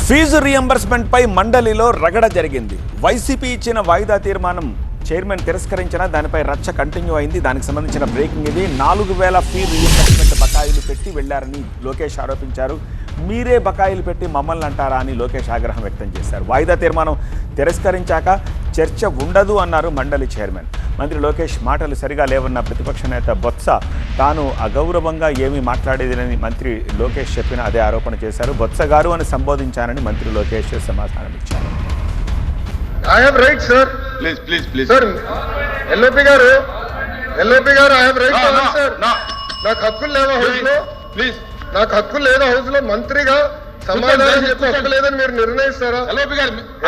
Fee reimbursement పై మండలిలో రగడ జరిగింది. YCP ఇచ్చిన వాయిదా తీర్మానం చైర్మన్ తిరస్కరించిన దానిపై రచ్చ కంటిన్యూ అయింది. దానికి సంబంధించిన బ్రేకింగ్ ఇది. 4000 ఫీ రీయింబర్స్మెంట్ బకాయిలు పెట్టి వెళ్లారని లోకేష్ ఆరోపించారు. మీరే బకాయిలు పెట్టి మమ్మల్ని అంటారా అని లోకేష్ ఆగ్రహం వ్యక్తం చేశారు. వాయిదా తీర్మానం తిరస్కరించాక చర్చ ఉండదు అన్నారు మండలి చైర్మన్. మంత్రి లోకేష్ మాటలు సరిగా లేవన్న ప్రతిపక్ష నేత బొత్స తాను అగౌరవంగా ఏమీ మాట్లాడేదని మంత్రి లోకేష్ చెప్పిన అదే ఆరోపణ చేశారు. బొత్స గారు అని సంబోధించానని మంత్రి లోకేష్ సమాధానం ఇచ్చారు. I have right, sir. Please. Sir, LOP garu, I have right to answer. నాకు హక్కులు లేవా హౌస్ లో? ప్లీజ్ నాకు హక్కులు లేదా హౌస్ లో? మంత్రిగా సమాధానం చెప్పే హక్కు లేదని మీరు నిర్ణయిస్తారా?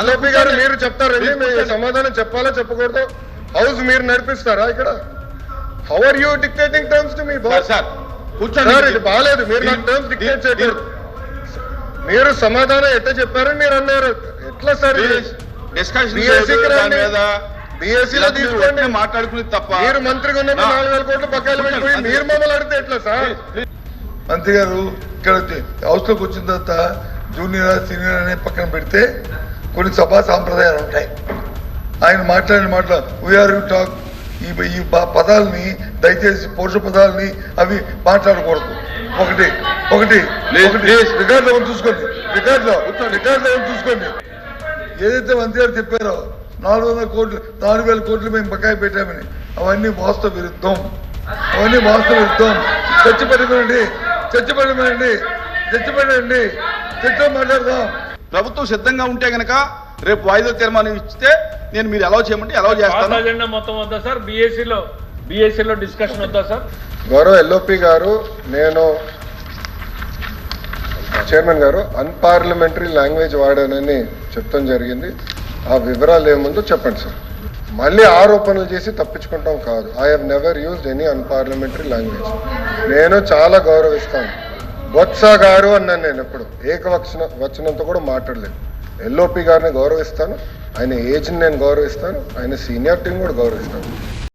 LOP గారు మీరు చెప్తారండి, మీరు సమాధానం చెప్పాలా చెప్పకూడదు? హౌస్ మీరు నడిపిస్తారా ఇక్కడ? How are you dictating terms to me boss? Sir కూర్చోండి. సార్ ఇది బాగాలేదు, మీరు నాకు టర్మ్స్ డిక్టేట్ చేయకూడదు. మీరు సమాధానం ఎట్లా చెప్పారని మీరు అన్నారు. ఎట్లా సార్? మాట్లాడుకుని తప్ప మీరు మంత్రిగా ఉన్నప్పుడు 4000 కోట్లు బకాయిలు పెట్టిపోయి మీరు మమ్మల్ని అడిగితే ఎట్లా సార్? మంత్రి గారు ఇక్కడ హౌస్ లోకి వచ్చిన తర్వాత జూనియర్ సీనియర్ అనే పక్కన పెడితే కొన్ని సభా సాంప్రదాయాలు ఉంటాయి. ఆయన మాట్లాడిన మాటలు వీఆర్ యూ టాక్ ఈ పదాలని దయచేసి పౌరుష పదాలని అవి మాట్లాడకూడదు. ఒకటి రికార్డులో చూసుకోండి. రికార్డులో చూసుకోండి. ఏదైతే మంత్రి గారు చెప్పారో 4,000 కోట్లు మేము బకాయి పెట్టామని అవన్నీ వాస్తవ విరుద్ధం. చర్చ మాట్లాడదాం. ప్రభుత్వం సిద్ధంగా ఉంటే గనక రేపు వాయిదా తీర్మానం ఇస్తే నేను మీరు ఎలా చేయమంటే ఎలా చేస్తాను. అజెండా మొత్తం వద్దా సార్? బీఎస్సీలో డిస్కషన్ వద్దా సార్? గౌరవ LOP గారు, నేను చైర్మన్ గారు అన్పార్లమెంటరీ లాంగ్వేజ్ వాడానని చెప్తాం జరిగింది. ఆ వివరాలు ఏముందో చెప్పండి సార్. మళ్ళీ ఆరోపణలు చేసి తప్పించుకుంటాం కాదు. I have never used any unparliamentary language. నేను చాలా గౌరవిస్తాను. బొత్స గారు అన్నాను. నేను ఎప్పుడు వచనంతో కూడా మాట్లాడలేదు. LOP గారిని గౌరవిస్తాను, ఆయన ఏజ్ని నేను గౌరవిస్తాను, ఆయన సీనియారిటీని కూడా గౌరవిస్తాను.